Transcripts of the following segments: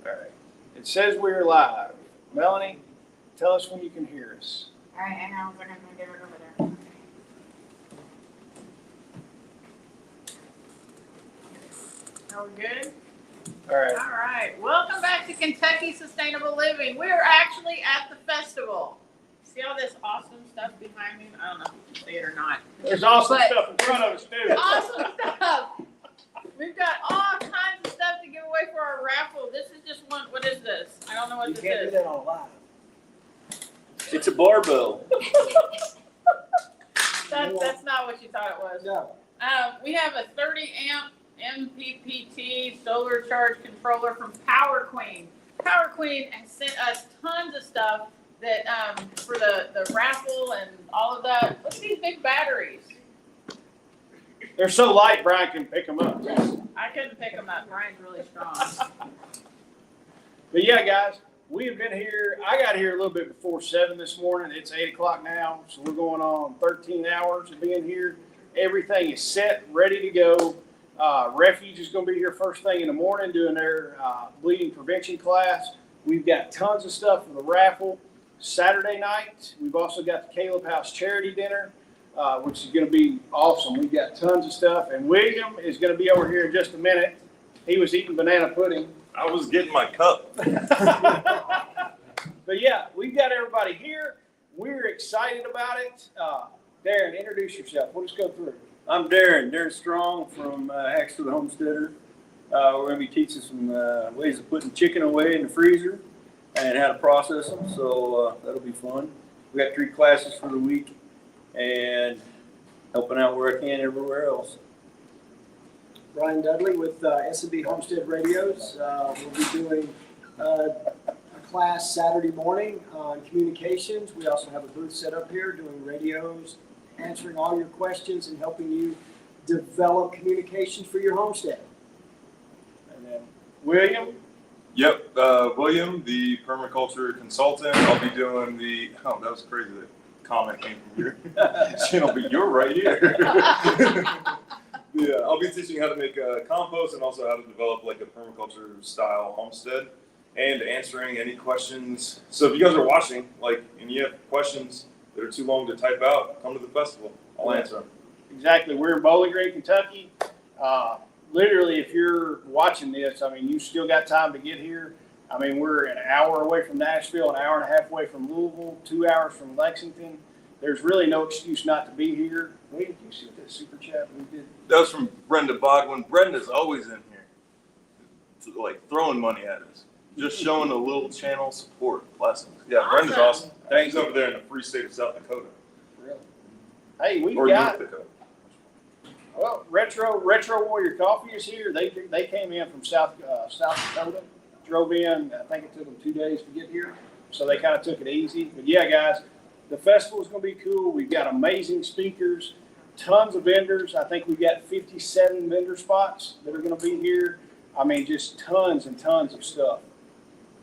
All right. It says we're live. Melanie, tell us when you can hear us. All right, hang on, we're gonna get it over there. Are we good? All right. All right. Welcome back to Kentucky Sustainable Living. We're actually at the festival. See all this awesome stuff behind me? I don't know if you can see it or not. There's awesome But- stuff in front of us, too. Awesome stuff. We've got all kinds of stuff to give away for our raffle. This is just one. What is this? I don't know what You this can't do is. that on live. It's a barbell. That's not what you thought it was. No. We have a 30 amp MPPT solar charge controller from Power Queen. Power Queen has sent us tons of stuff that for the raffle and all of that. Look at these big batteries. They're so light, Brian can pick them up. I couldn't pick them up. Brian's really strong. But yeah, guys, we have been here. I got here a little bit before 7 this morning. It's 8 o'clock now, so we're going on 13 hours of being here. Everything is set, ready to go. Refuge is going to be here first thing in the morning doing their bleeding prevention class. We've got tons of stuff for the raffle. Saturday night, we've also got the Caleb House Charity Dinner, which is going to be awesome. We've got tons of stuff. And William is going to be over here in just a minute. He was eating banana pudding. I was getting my cup. But yeah, we've got everybody here. We're excited about it. Darren, introduce yourself. We'll just go through. I'm Darren Strong from Hacks to the Homesteader. We're going to be teaching some ways of putting chicken away in the freezer and how to process them, so that'll be fun. We got 3 classes for the week and helping out where I can everywhere else. Brian Dudley with S&B Homestead Radios. We'll be doing a class Saturday morning on communications. We also have a booth set up here doing radios, answering all your questions and helping you develop communications for your homestead. And then William. Yep, William, the permaculture consultant. I'll be doing the, oh, that was crazy. The comment came from here. Channel, but you're right here. Yeah, I'll be teaching how to make compost and also how to develop like a permaculture style homestead and answering any questions. So if you guys are watching, like, and you have questions that are too long to type out, come to the festival. I'll answer them. Exactly. We're in Bowling Green, Kentucky. Literally, if you're watching this, I mean, you still got time to get here. I mean, we're an hour away from Nashville, an hour and a half away from Louisville, 2 hours from Lexington. There's really no excuse not to be here. Wait, did you see that super chat we did? That was from Brenda Bogwin. Brenda's always in here, like throwing money at us, just showing a little channel support. Blessings. Yeah, Brenda's awesome. Thank She's over there in the free state of South Dakota. Really? Hey, we've Or got, North Dakota. well, Retro Warrior Coffee is here. They came in from South Dakota, drove in. I think it took them 2 days to get here, so they kind of took it easy. But yeah, guys, the festival is going to be cool. We've got amazing speakers, tons of vendors. I think we've got 57 vendor spots that are going to be here. I mean, just tons and tons of stuff.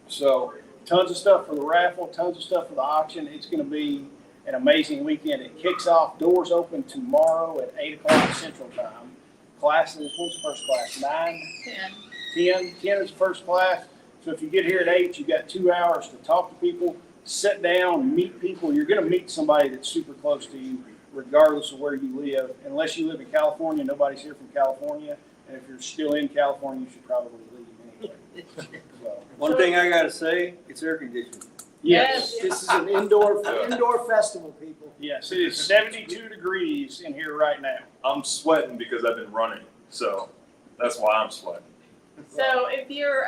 So tons of stuff for the raffle, tons of stuff for the auction. It's going to be an amazing weekend. It kicks off, doors open tomorrow at 8 o'clock Central Time. Classes, what's the first class? 9? 10 is the first class. So if you get here at 8, you got 2 hours to talk to people, sit down, meet people. You're going to meet somebody that's super close to you, regardless of where you live. Unless you live in California, nobody's here from California. And if you're still in California, you should probably leave anyway. So, One thing I got to say, it's air conditioning. Yes. This is an indoor festival, people. Yes, it is 72 degrees in here right now. I'm sweating because I've been running, so that's why I'm sweating. So if you're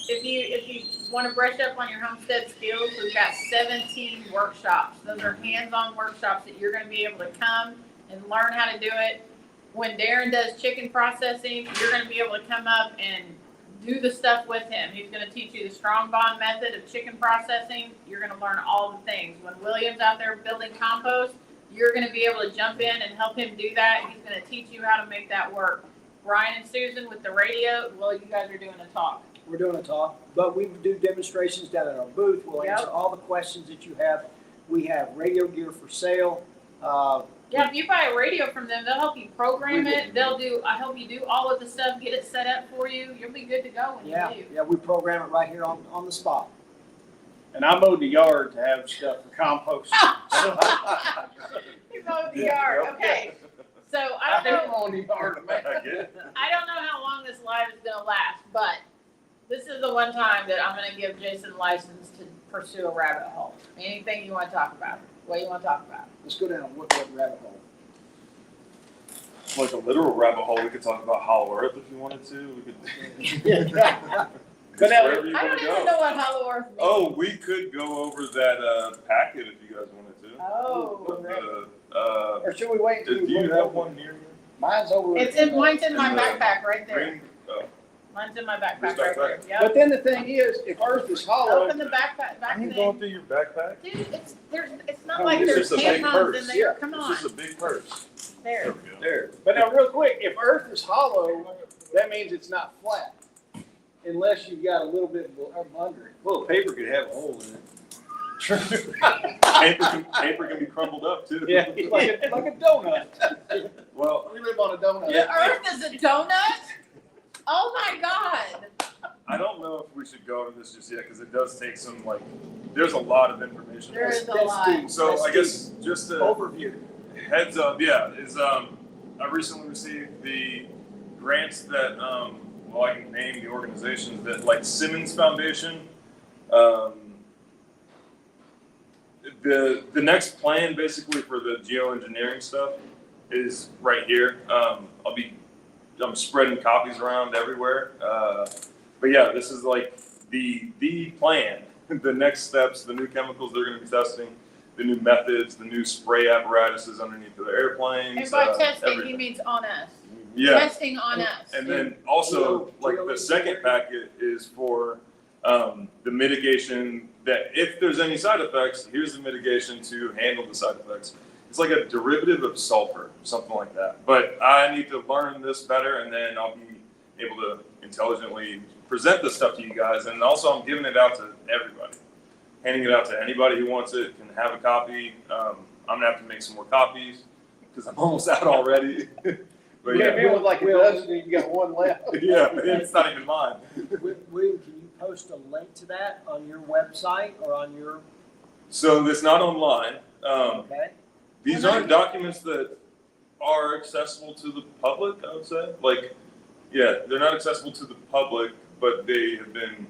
if you want to brush up on your homestead skills, we've got 17 workshops. Those are hands-on workshops that you're going to be able to come and learn how to do it. When Darren does chicken processing, you're going to be able to come up and do the stuff with him. He's going to teach you the strong bond method of chicken processing. You're going to learn all the things. When William's out there building compost, you're going to be able to jump in and help him do that. He's going to teach you how to make that work. Brian and Susan with the radio, well, you guys are doing a talk. We're doing a talk, but we do demonstrations down at our booth. We'll answer all the questions that you have. We have radio gear for sale. Yeah, if you buy a radio from them, they'll help you program it. I help you do all of the stuff, get it set up for you. You'll be good to go when Yeah, you do. yeah, we program it right here on the spot. And I mowed the yard to have stuff for compost. You mowed the yard, okay. So I I don't hate know, mowing the yard, man. I get it. I don't know how long this live is gonna last, but this is the one time that I'm gonna give Jason license to pursue a rabbit hole. Anything you wanna talk about, what you wanna talk about? Let's go down what rabbit hole. Like a literal rabbit hole, we could talk about Hollow Earth if you wanted to. We could. But now- Wherever you I wanna don't go. even know what Hollow Earth means. Oh, we could go over that packet if you guys wanted to. Oh. Or should we wait Do until you have one near you? Mine's over. Mine's in my In the backpack right there. Green? Oh. Mine's in my backpack This right there, backpack? yep. But then the thing is, if Earth is hollow, Open the backpack, back Are you thing. going through your backpack? Dude, it's not Oh, like it's there's just a big tampons purse. in there, Yeah, come It's on, just a big purse. there. we go. there. But now, real quick, if Earth is hollow, that means it's not flat, unless you've got a little bit of under it. Well, paper could have a hole in it. Paper can be crumbled up too. Yeah, like a donut. Well, We live on a donut. The Earth is a donut? Oh my God. I don't know if we should go over this just yet because it does take some there's a lot of information. There is a That's lot. deep. So That's I guess just deep. a Overview. heads up, I recently received the grants that I can name the organizations that like Simmons Foundation. The next plan basically for the geoengineering stuff is right here. I'm spreading copies around everywhere. But yeah, this is like the plan, the next steps, the new chemicals they're going to be testing, the new methods, the new spray apparatuses underneath the airplanes. And by testing, he everything. means on us. Yeah. Testing on us. And then also, like the second packet is for the mitigation that if there's any side effects, here's the mitigation to handle the side effects. It's like a derivative of sulfur, something like that. But I need to learn this better, and then I'll be able to intelligently present this stuff to you guys. And also, I'm giving it out to everybody, handing it out to anybody who wants it can have a copy. I'm gonna have to make some more copies because I'm almost out already. But Yeah, yeah, if it was like a dozen, and you got one left. yeah, it's not even mine. William, can you post a link to that on your website or on your, So it's not online. okay? These aren't documents that are accessible to the public, I would say. Like, yeah, they're not accessible to the public, but they have been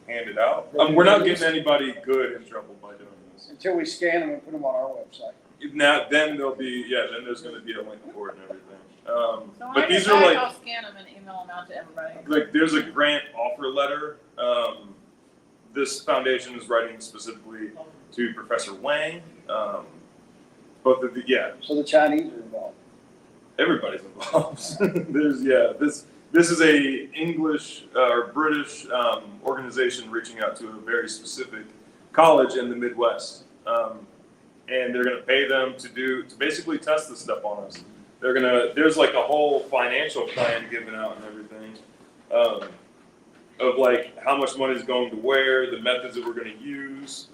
handed out. We're not getting anybody good in trouble by doing this. Until we scan them and put them on our website. Now, then there'll be, then there's going to be a link for it and everything. So But I these decide are like, I'll scan them and email them out to everybody. there's a grant offer letter. This foundation is writing specifically to Professor Wang. Both of So the Chinese are involved. everybody's involved. This is a English or British organization reaching out to a very specific college in the Midwest, and they're going to pay them to basically test this stuff on us. There's like a whole financial plan given out and everything, of like how much money is going to where, the methods that we're going to use,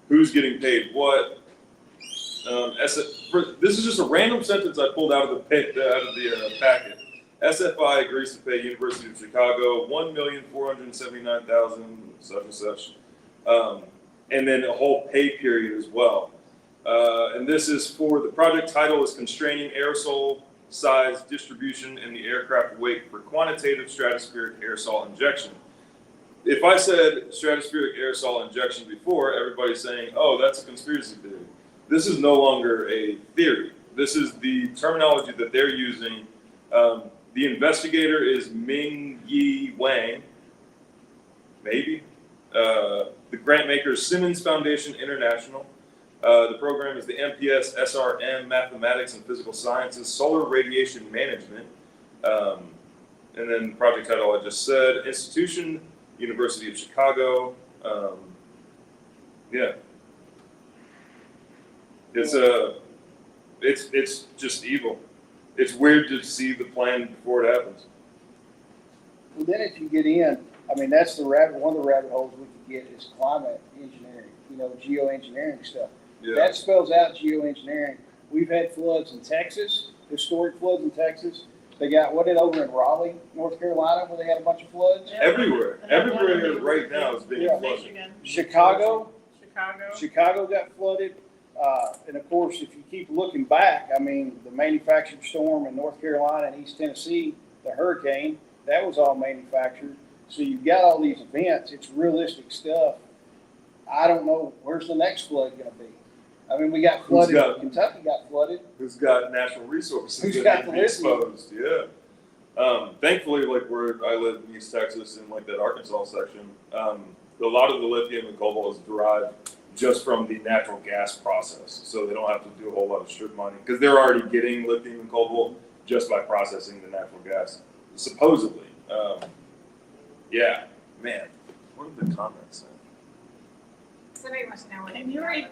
who's getting paid what. This is just a random sentence I pulled out of the packet. SFI agrees to pay University of Chicago $1,479,000 such and such, and then a whole pay period as well. And this is for the project title is constraining aerosol size distribution in the aircraft wake for quantitative stratospheric aerosol injection. If I said stratospheric aerosol injection before, everybody's saying, "Oh, that's a conspiracy theory." This is no longer a theory. This is the terminology that they're using. The investigator is Ming Yi Wang, maybe. The grant maker is Simmons Foundation International. The program is the MPS SRM Mathematics and Physical Sciences Solar Radiation Management. And then the project title I just said, Institution, University of Chicago. It's just evil. It's weird to see the plan before it happens. Well, then if you get in, I mean, that's one of the rabbit holes we could get is climate engineering, geoengineering stuff. Yeah. That spells out geoengineering. We've had floods in Texas, historic floods in Texas. They got, what did over in Raleigh, North Carolina, where they had a bunch of floods? Everywhere, And then one in everywhere right now is being Yeah. flooded. Michigan, Chicago, Chicago. Chicago got flooded. And of course, if you keep looking back, I mean, the manufactured storm in North Carolina and East Tennessee, the hurricane, that was all manufactured. So you've got all these events. It's realistic stuff. I don't know, where's the next flood going to be? I mean, we got Who's flooded. got- Kentucky got flooded. Who's got natural resources Who's that got need to the be lithium? exposed? Yeah. Thankfully, like where I live in East Texas in like that Arkansas section, a lot of the lithium and cobalt is derived just from the natural gas process. So they don't have to do a whole lot of strip mining because they're already getting lithium and cobalt just by processing the natural gas, supposedly. Yeah, man. What are the comments saying? Somebody wants to know what. Can you read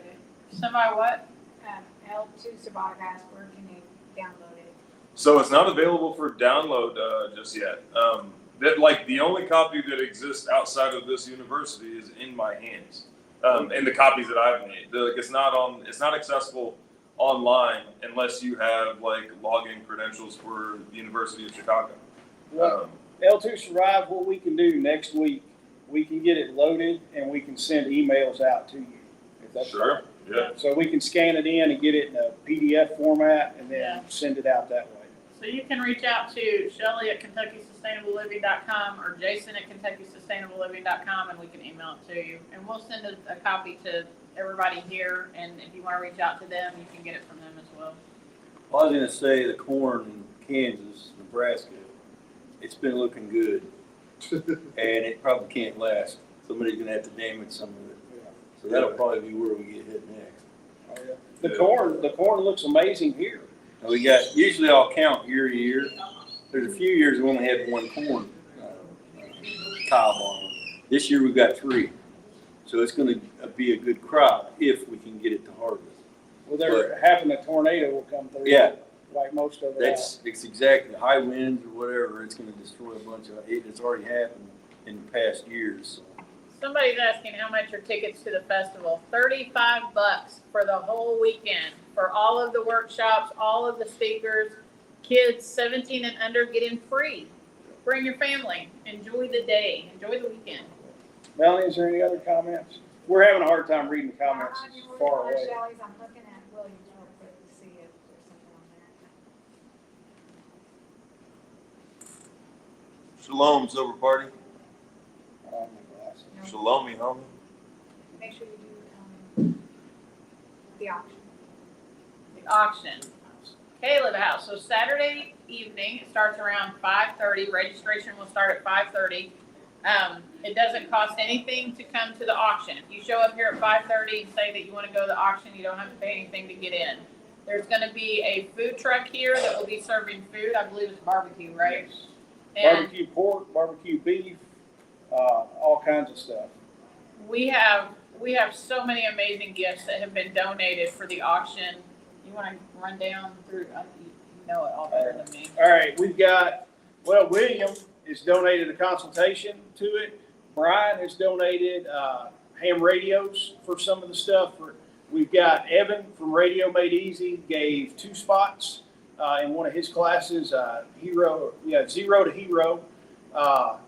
somebody what? L2 Savada guys, where can they download it? So it's not available for download just yet. That like the only copy that exists outside of this university is in my hands, and the copies that I've made. Like it's not accessible online unless you have like login credentials for the University of Chicago. Well, L2 Survive, what we can do next week, we can get it loaded and we can send emails out to you. If that's Sure. Yeah. So we can scan it in and get it in a PDF format and then Yeah. send it out that way. So you can reach out to Shelley at KentuckySustainableLiving.com or Jason at KentuckySustainableLiving.com and we can email it to you. And we'll send a copy to everybody here, and if you want to reach out to them, you can get it from them as well. Well, I was gonna say the corn in Kansas, Nebraska, it's been looking good. And it probably can't last. Somebody's gonna have to damage some of it. So that'll probably be where we get hit next. Oh, yeah. The corn looks amazing here. Now we got, usually I'll count year to year. There's a few years we only had one corn cob on them. This year we've got 3. So it's gonna be a good crop if we can get it to harvest. Well, they're having a tornado will come through. Yeah. Like most of it. It's exactly, high winds or whatever, it's gonna destroy a bunch of it. It's already happened in the past years. Somebody's asking how much are tickets to the festival. $35 for the whole weekend, for all of the workshops, all of the speakers. Kids 17 and under get in free. Bring your family. Enjoy the day. Enjoy the weekend. Melanie, is there any other comments? We're having a hard time reading the comments Ron, you far working on away. Shelley's? I'm looking at Williams real quick to see if there's something on there. Shalom, Silver Party. Oh, my glasses. No. Shalom, me homie. Make sure you do, the auction. The auction. Caleb House. So Saturday evening, it starts around 5:30. Registration will start at 5:30. It doesn't cost anything to come to the auction. If you show up here at 5:30 and say that you want to go to the auction, you don't have to pay anything to get in. There's going to be a food truck here that will be serving food. I believe it's barbecue, right? And Barbecue pork, barbecue beef, all kinds of stuff. we have so many amazing gifts that have been donated for the auction. You want to run down through? You know it all better than me. All right, we've got, well, William has donated a consultation to it. Brian has donated ham radios for some of the stuff. We've got Evan from Radio Made Easy gave 2 spots in one of his classes, Zero to Hero.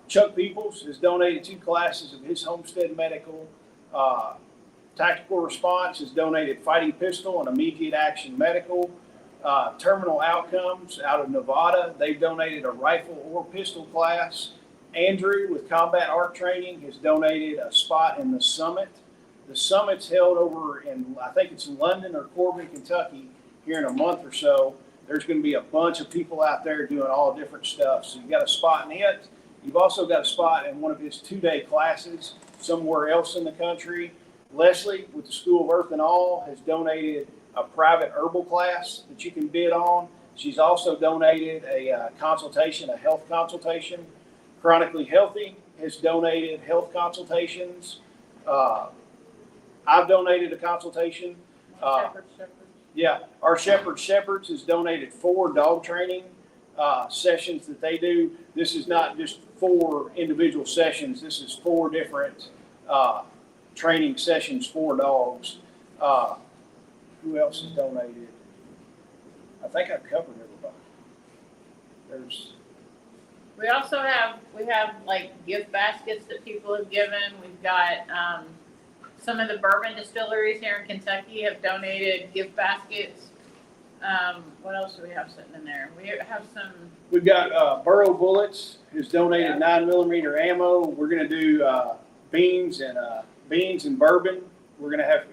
Chuck Peoples has donated 2 classes of his Homestead Medical. Tactical Response has donated Fighting Pistol and Immediate Action Medical. Terminal Outcomes out of Nevada, they've donated a rifle or pistol class. Andrew with Combat Art Training has donated a spot in the Summit. The Summit's held over in, I think it's in London or Corbin, Kentucky, here in a month or so. There's going to be a bunch of people out there doing all different stuff. So you've got a spot in it. You've also got a spot in one of his 2-day classes somewhere else in the country. Leslie with the School of Earth and All has donated a private herbal class that you can bid on. She's also donated a consultation, a health consultation. Chronically Healthy has donated health consultations. I've donated a consultation. Shepherd. Yeah, our Shepherds has donated 4 dog training sessions that they do. This is not just 4 individual sessions. This is 4 different training sessions for dogs. Who else has donated? I think I've covered everybody. We also have like gift baskets that people have given. We've got, some of the bourbon distilleries here in Kentucky have donated gift baskets. What else do we have sitting in there? We have some, We've got Burrow Bullets, who's donated 9mm ammo. We're gonna do beans and bourbon. We're gonna have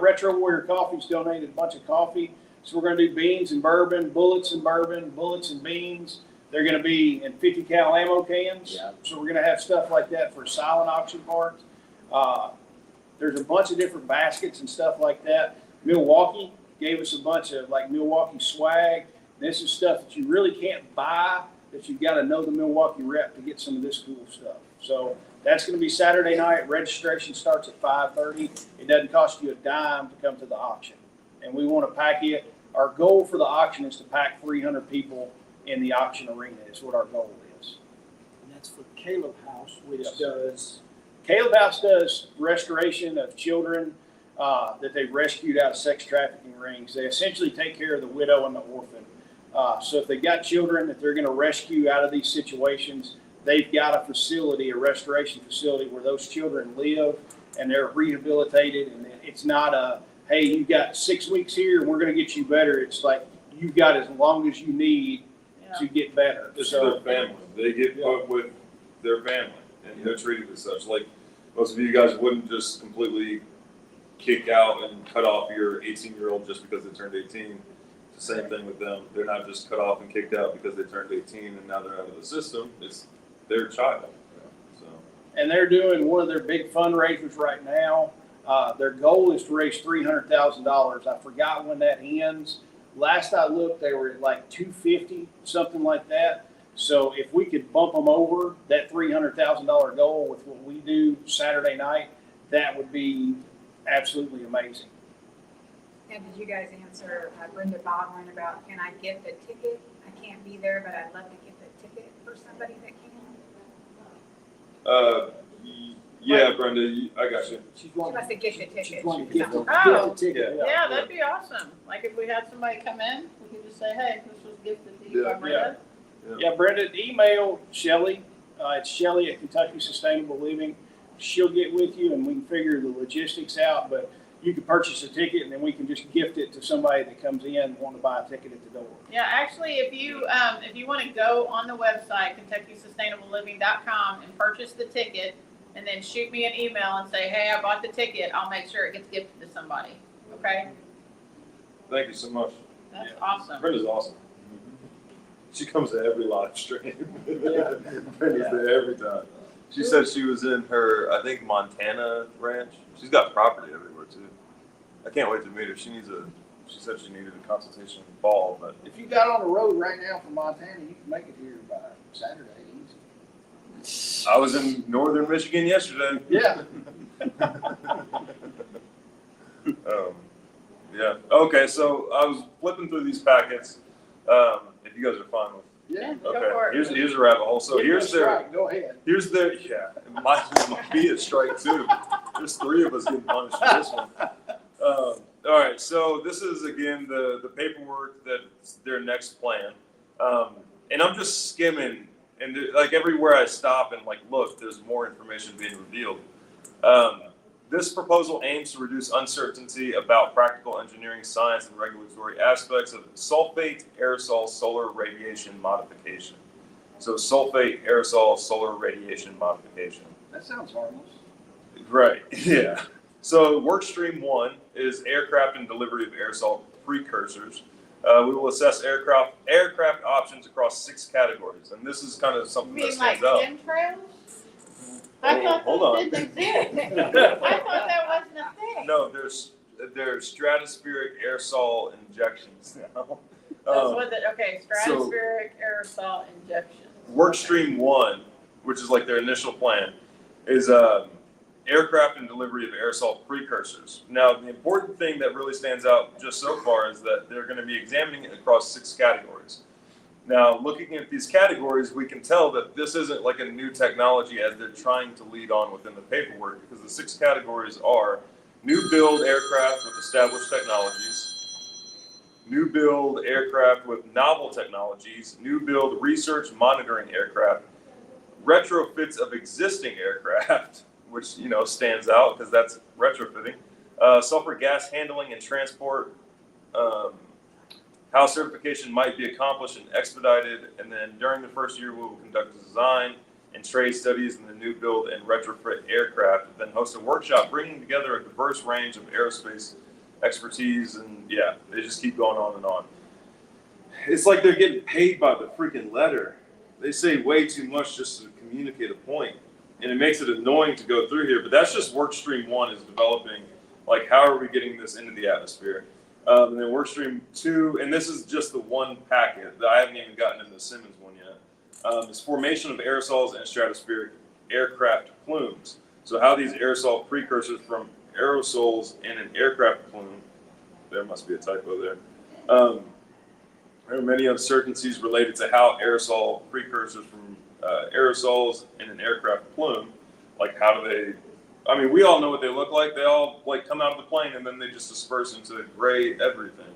Retro Warrior Coffee's donated a bunch of coffee, so we're gonna do beans and bourbon, bullets and beans. They're gonna be in 50 cal ammo cans. Yeah. So we're gonna have stuff like that for silent auction parts. There's a bunch of different baskets and stuff like that. Milwaukee gave us a bunch of like Milwaukee swag. This is stuff that you really can't buy, that you've got to know the Milwaukee rep to get some of this cool stuff. So that's going to be Saturday night. Registration starts at 5:30. It doesn't cost you a dime to come to the auction. And we want to pack it. Our goal for the auction is to pack 300 people in the auction arena is what our goal is. And that's for Caleb House, which Yes. does, Caleb House does restoration of children that they've rescued out of sex trafficking rings. They essentially take care of the widow and the orphan. So if they've got children that they're going to rescue out of these situations, they've got a facility, a restoration facility where those children live and they're rehabilitated. And it's not a, hey, you've got 6 weeks here and we're going to get you better. It's like you've got as long as you need to get better. This is their family. They get put with their family, and they're treated as such. Like most of you guys wouldn't just completely kick out and cut off your 18-year-old just because they turned 18. It's the same thing with them. They're not just cut off and kicked out because they turned 18 and now they're out of the system. It's their child. So. And they're doing one of their big fundraisers right now. Their goal is to raise $300,000. I forgot when that ends. Last I looked, they were at like 250, something like that. So if we could bump them over that $300,000 goal with what we do Saturday night, that would be absolutely amazing. And did you guys answer Brenda Baldwin about, can I gift a ticket? I can't be there, but I'd love to gift a ticket for somebody that can. Yeah, Brenda, I got you. she's She wanting, wants to gift a ticket. she's wanting to She gift sounds- a ticket. yeah, that'd be awesome. Like if we had somebody come in, we could just say, hey, this was gifted to you by Brenda. Yeah, Brenda, email Shelley. It's Shelley at Kentucky Sustainable Living. She'll get with you and we can figure the logistics out. But you can purchase a ticket and then we can just gift it to somebody that comes in and want to buy a ticket at the door. Yeah, actually, if you want to go on the website, KentuckySustainableLiving.com, and purchase the ticket, and then shoot me an email and say, hey, I bought the ticket, I'll make sure it gets gifted to somebody. Okay? Thank you so much. That's awesome. Brenda's awesome. She comes to every live stream. Yeah. Brenda's there every time. She said she was in her, I think, Montana ranch. She's got property everywhere too. I can't wait to meet her. She said she needed a consultation in the fall, but If you got on the road right now from Montana, you can make it here by Saturday easy. I was in northern Michigan yesterday. Yeah. Yeah. Okay, so I was flipping through these packets. If you guys are fine with. Yeah, go Okay. for it. Here's a rabbit hole. So Give me a here's their. strike. Go ahead. Here's their. Yeah. It might be a strike too. There's 3 of us getting punished for this one. All right. So this is again the paperwork that's their next plan, and I'm just skimming. And like everywhere I stop and like look, there's more information being revealed. This proposal aims to reduce uncertainty about practical engineering, science, and regulatory aspects of sulfate aerosol solar radiation modification. So sulfate aerosol solar radiation modification. That sounds harmless. Right. Yeah. So work stream 1 is aircraft and delivery of aerosol precursors. We will assess aircraft options across 6 categories, and this is kind of You something that mean like stands out. chemtrails? I thought Hold those on. didn't exist. I thought that wasn't a thing. No, there's stratospheric aerosol injections now. That's what okay, so- stratospheric aerosol injection. Work stream 1, which is like their initial plan, is aircraft and delivery of aerosol precursors. Now, the important thing that really stands out just so far is that they're going to be examining it across 6 categories. Now, looking at these categories, we can tell that this isn't like a new technology as they're trying to lead on within the paperwork, because the 6 categories are new build aircraft with established technologies, new build aircraft with novel technologies, new build research monitoring aircraft, retrofits of existing aircraft, which stands out because that's retrofitting, sulfur gas handling and transport, how certification might be accomplished and expedited, and then during the first year we will conduct design and trade studies in the new build and retrofit aircraft, then host a workshop bringing together a diverse range of aerospace expertise, and yeah, they just keep going on and on. It's like they're getting paid by the freaking letter. They say way too much just to communicate a point, and it makes it annoying to go through here, but that's just work stream 1 is developing, like how are we getting this into the atmosphere? And then work stream 2, and this is just the one packet that I haven't even gotten into the Simmons one yet, is formation of aerosols and stratospheric aircraft plumes. So how these aerosol precursors from aerosols in an aircraft plume, there must be a typo there. There are many uncertainties related to how aerosol precursors from aerosols in an aircraft plume, like how do they, I mean, we all know what they look like. They all like come out of the plane and then they just disperse into gray everything.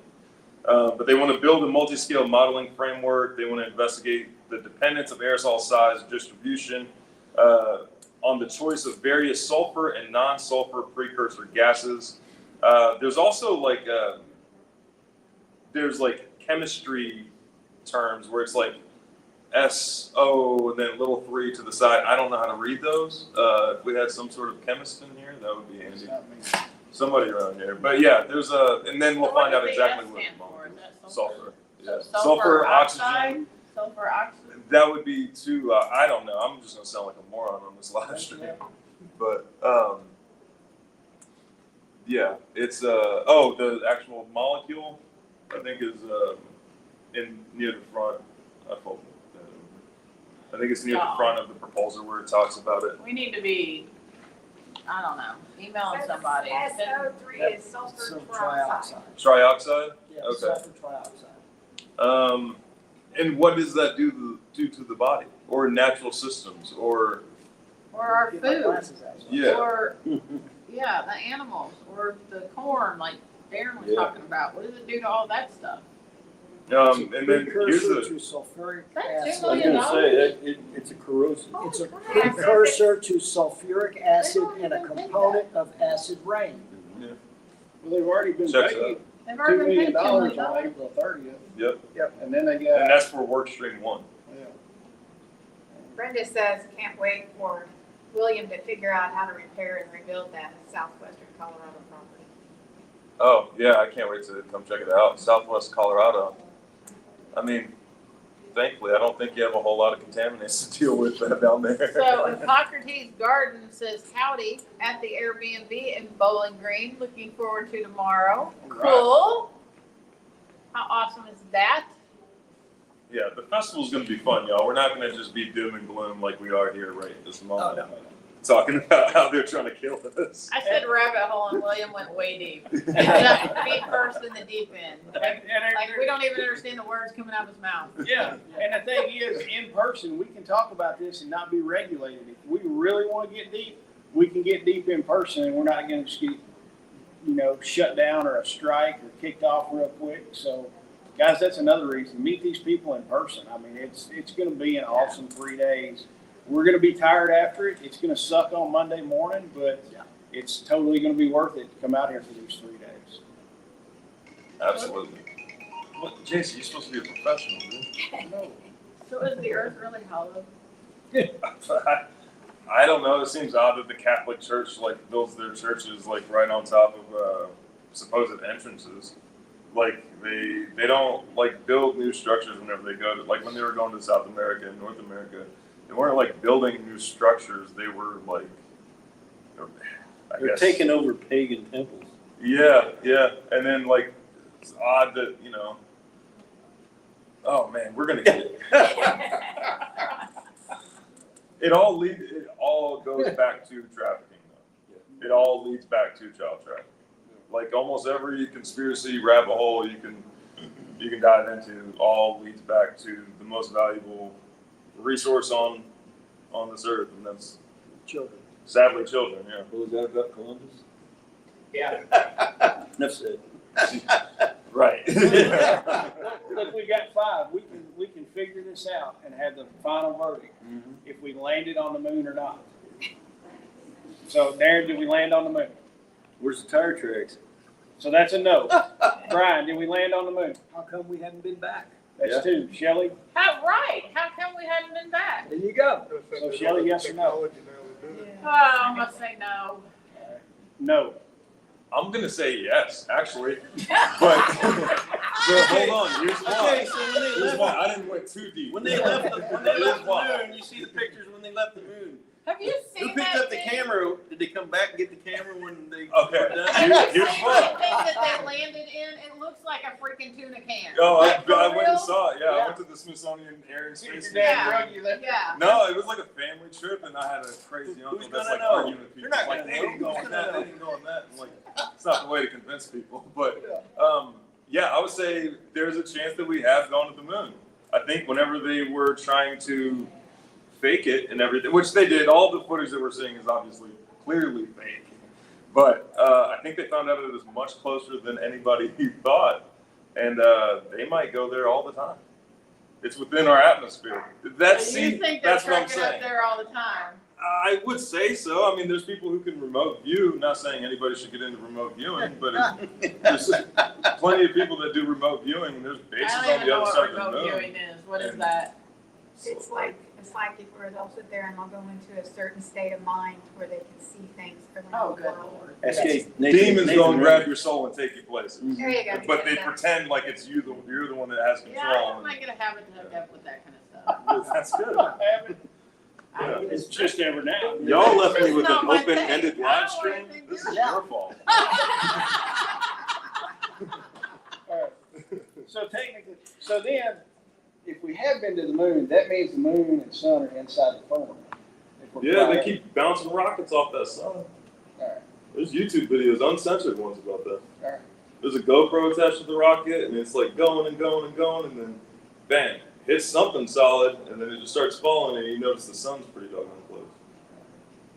But they want to build a multi-scale modeling framework. They want to investigate the dependence of aerosol size distribution on the choice of various sulfur and non-sulfur precursor gases. There's also there's chemistry terms where it's like SO and then little 3 to the side. I don't know how to read those. If we had some sort of chemist in here, that would be handy. Somebody around here. But yeah, there's and then we'll find out exactly what sulfur. Yeah. Sulfur, oxygen. Sulfur oxygen. That would be too, I don't know. I'm just going to sound like a moron on this live stream. But yeah, it's, the actual molecule, I think is near the front. I think it's near the front of the proposal where it talks about it. We need to be, I don't know, emailing somebody. SO3 is sulfur trioxide. Trioxide? Yeah, Okay. sulfur trioxide. And what does that do to the body, or natural systems, or Or our Get my food, glasses out. yeah, or, yeah, the animals, or the corn, like Darren was Yeah. talking about. What does it do to all that stuff? and then here's Precursor the to sulfuric That's acid. I was $2 million. gonna say, it's a corrosive. It's a precursor to sulfuric acid and a component of acid rain. Well, they've already been Checks paid out. They've $2 already been million paid $2 million. on April 30th. Yep, And then they and got, that's for work stream 1. yeah. Brenda says, can't wait for William to figure out how to repair and rebuild that southwestern Colorado property. Oh yeah, I can't wait to come check it out. Southwest Colorado. I mean, thankfully, I don't think you have a whole lot of contaminants to deal with down there. So Hippocrates Garden says howdy at the Airbnb in Bowling Green. Looking forward to tomorrow. Cool. How awesome is that? Yeah, the festival's gonna be fun, y'all. We're not gonna just be doom and gloom like we are here right this moment. Oh, no. Talking about how they're trying to kill us. I said rabbit hole and William went way deep. Feet first in the deep end. Like we don't even understand the words coming out of his mouth. Yeah, and the thing is, in person, we can talk about this and not be regulated. If we really want to get deep, we can get deep in person, and we're not going to just get, shut down or a strike or kicked off real quick. So, guys, that's another reason. Meet these people in person. I mean, it's going to be an awesome 3 days. We're going to be tired after it. It's going to suck on Monday morning, but it's totally going to be worth it to come out here for these 3 days. Absolutely. What, Jason, you're supposed to be a professional, dude. So is the earth really hollow? I don't know. It seems odd that the Catholic Church builds their churches right on top of supposed entrances. They don't build new structures whenever they go to when they were going to South America and North America. They weren't building new structures. They were They're taking over pagan temples. Yeah, and then it's odd that oh man, we're gonna get it. It all goes back to trafficking, though. It all leads back to child trafficking. Almost every conspiracy rabbit hole you can dive into all leads back to the most valuable resource on this earth, and that's Children. sadly children. Yeah. What was that about Columbus? Yeah. Enough said. Right. Look, we got 5. We can figure this out and have the final verdict if we landed on the moon or not. So, Darren, did we land on the moon? Where's the tire tracks? So that's a no. Brian, did we land on the moon? How come we haven't been back? That's 2. Shelley? How come we hadn't been back? There you go. So Shelley, yes or no? Oh, I'm gonna say no. No. I'm gonna say yes, actually. But hold on, here's why. Okay, so when they Here's left, why. I didn't went too deep. when they left the moon, you see the pictures when they left the moon. Have you Who seen picked that up the thing? camera? Did they come back and get the camera when they Okay. were done? Have you Here's seen why. that thing that they landed in? It looks like a freaking tuna can. Oh, Like, for I went and real? saw it. Yeah, I Yeah. went to the Smithsonian Air and Space Your Center. dad drug you there? Yeah. No, it was like a family trip, and I had a crazy uncle Who's that's gonna like know? arguing with people. You're not like, gonna they know. didn't go Who's on gonna that, know? they didn't go on that. I'm like, it's not the way to convince people. But yeah, I would say there's a chance that we have gone to the moon. I think whenever they were trying to fake it and everything, which they did, all the footage that we're seeing is obviously clearly fake. But I think they found out it was much closer than anybody thought, and they might go there all the time. It's within our atmosphere. That's So you think they're that's what I'm trekking up saying. there all the time? I would say so. I mean, there's people who can remote view. Not saying anybody should get into remote viewing, but there's plenty of people that do remote viewing. There's bases I don't on even the know other what side of the remote moon. viewing is. What is And- that? It's like if I'll sit there and I'll go into a certain state of mind where they can see things Oh, around the good world. lord. Escape. Demons go and grab your soul and take you places, There you go. but they pretend like it's you. You're the one that has Yeah, I control. might get a habit to hook up with that kind of stuff. That's good. Yeah. It's just every now. and then. Y'all left me It's with an not my thing. open-ended I live don't wanna stream. think This you're- is your fault. All right. So technically, so then, if we have been to the moon, that means the moon and sun are inside the firmament. If we're Yeah, they flying. keep bouncing rockets off that sun. All right. There's YouTube videos, uncensored ones about that. All right. There's a GoPro attached to the rocket, and it's like going and going and going, and then bang, hits something solid, and then it just starts falling, and you notice the sun's pretty doggone close.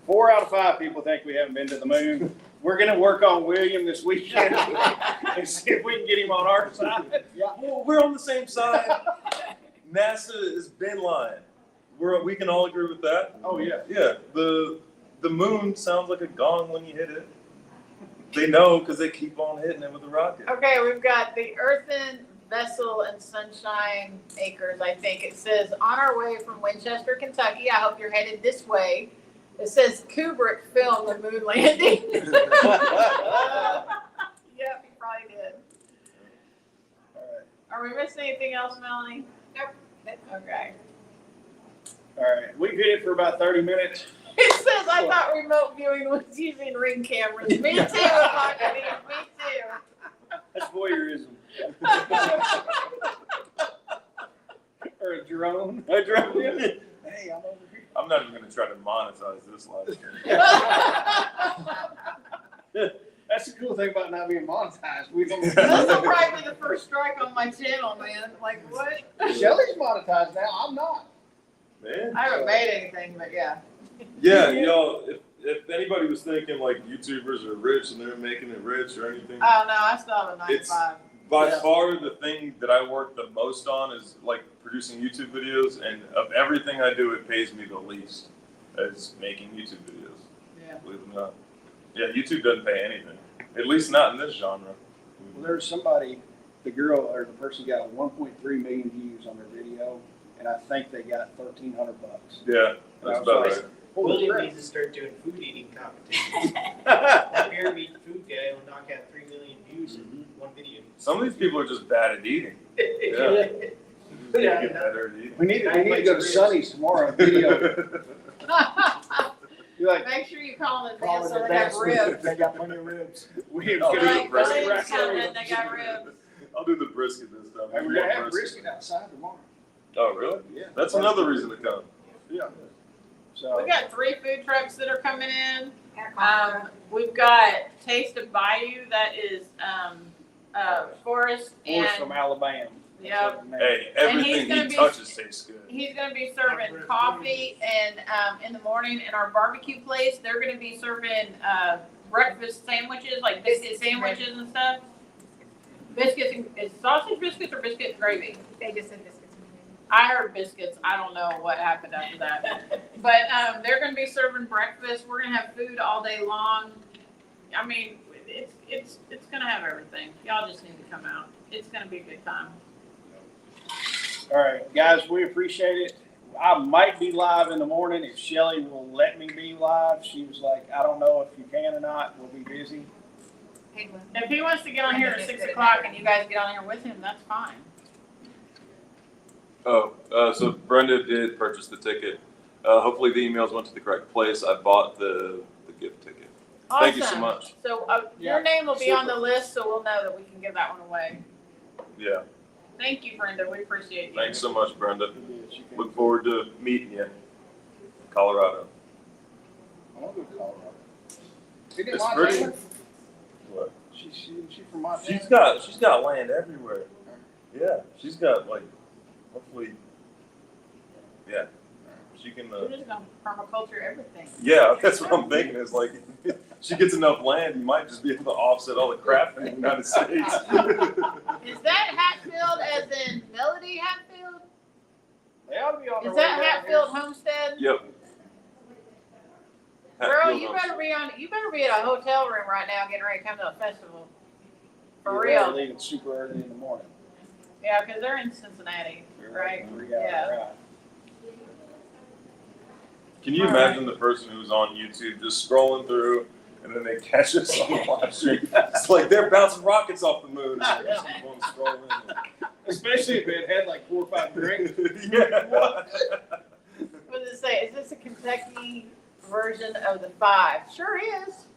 4 out of 5 people think we haven't been to the moon. We're going to work on William this weekend and see if we can get him on our side. Well, we're on the same side. NASA has been lying. We can all agree with that. Oh, yeah. Yeah, the moon sounds like a gong when you hit it. They know because they keep on hitting it with the rocket. Okay, we've got the Earthen Vessel and Sunshine Acres, I think. It says, on our way from Winchester, Kentucky. I hope you're headed this way. It says Kubrick filmed the moon landing. Yep, he probably did. All right. Are we missing anything else, Melanie? Nope. Okay. All right. We've hit it for about 30 minutes. It says, I thought remote viewing was using ring cameras. Me too, Apocalypse. Me too. That's voyeurism. Or a drone. A drone. Hey, I'm over here. I'm not even going to try to monetize this live stream. That's the cool thing about not being monetized. We don't. This will probably be the first strike on my channel, man. Like, what? Shelley's monetized now. I'm not. Man. I haven't made anything, but yeah. Yeah, y'all, if anybody was thinking like YouTubers are rich and they're making it rich or anything, Oh, no, I still have a 9 to It's- 5. by Yeah. far the thing that I work the most on is like producing YouTube videos, and of everything I do, it pays me the least is making YouTube videos. Yeah. Believe it or not. Yeah, YouTube doesn't pay anything. At least not in this genre. Well, there's somebody, the girl or the person got 1.3 million views on their video, and I think they got $1,300. Yeah, And I that's was about like, right. holy William crap. needs to start doing food eating competitions. That beer meat food guy will knock out 3 million views in one video. Some of these people are just bad at eating. Yeah. They get better at eating. We need to go to Sonny's tomorrow and video. You're like, Make sure you call them in Call advance it so they have advance. ribs. They got plenty of ribs. William's Oh, gonna yeah. do Like, brisket don't even right tell there. them they got ribs. I'll do the brisket this time. Hey, we're gonna have brisket outside tomorrow. Oh, really? Yeah. That's another reason to come. Yeah. So. We got 3 food trucks that are coming in. And a contra. We've got Taste of Bayou, that is Forrest, Horse from and Alabama. Yep. Hey, And he's everything gonna he be- touches tastes good. he's gonna be serving coffee and in the morning in our barbecue place. They're gonna be serving breakfast sandwiches, like biscuit sandwiches and stuff. Biscuits and, is sausage biscuits or biscuit and gravy? They just said biscuits and gravy. I heard biscuits. I don't know what happened after that. But they're going to be serving breakfast. We're going to have food all day long. I mean, it's going to have everything. Y'all just need to come out. It's going to be a good time. All right, guys, we appreciate it. I might be live in the morning if Shelly will let me be live. She was like, I don't know if you can or not. We'll be busy. Hey, well, If he wants to get on here at 6 o'clock and you guys get on here with him, that's fine. Oh, so Brenda did purchase the ticket. Hopefully the emails went to the correct place. I bought the gift ticket. Awesome. Thank you so much. So your name will be on the list, so we'll know that we can give that one away. Yeah, Thank you, Brenda. We appreciate you. thanks so much, Brenda. She can- Look forward to meeting you in Colorado. I want to go to Colorado. She didn't It's Montana? pretty. What? She from Montana? She's got land everywhere. Yeah, she's got like, hopefully, yeah, she can. We're just gonna permaculture everything. Yeah, that's what I'm thinking. Is like, if she gets enough land, you might just be able to offset all the crap in the United States. Is that Hatfield as in Melody Hatfield? They ought to be on their Is way that down Hatfield here. Homestead? Yep. Girl, Hatfield you Homestead. better be at a hotel room right now getting ready to come to a festival. For You're real. leaving super early in the morning. Yeah, because they're in Cincinnati, right? 3 hour Yeah. ride. Can you imagine the person who's on YouTube just scrolling through, and then they catch us on the live stream? It's like they're bouncing rockets off the moon. So just keep on scrolling. Especially if it had like 4 or 5 drinks. Yeah. What does it say? Is this a Kentucky version of the 5? Sure is.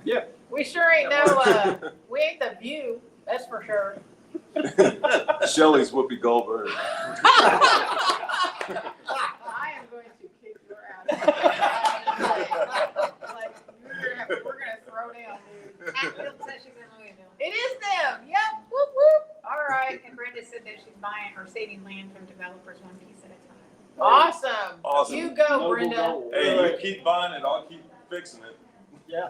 Yeah. We sure ain't no, we ain't the View, that's for sure. Shelley's Whoopi Goldberg. I am going to kick your ass. Like, we're gonna throw down, dude. Hatfield says she's in Louisville. It is them, yep, whoop whoop. All right, And Brenda said that she's buying or saving land from developers one piece at a time. awesome. Awesome. You go, Noble Brenda. goal. Hey, you keep buying it, I'll keep fixing it. Yeah.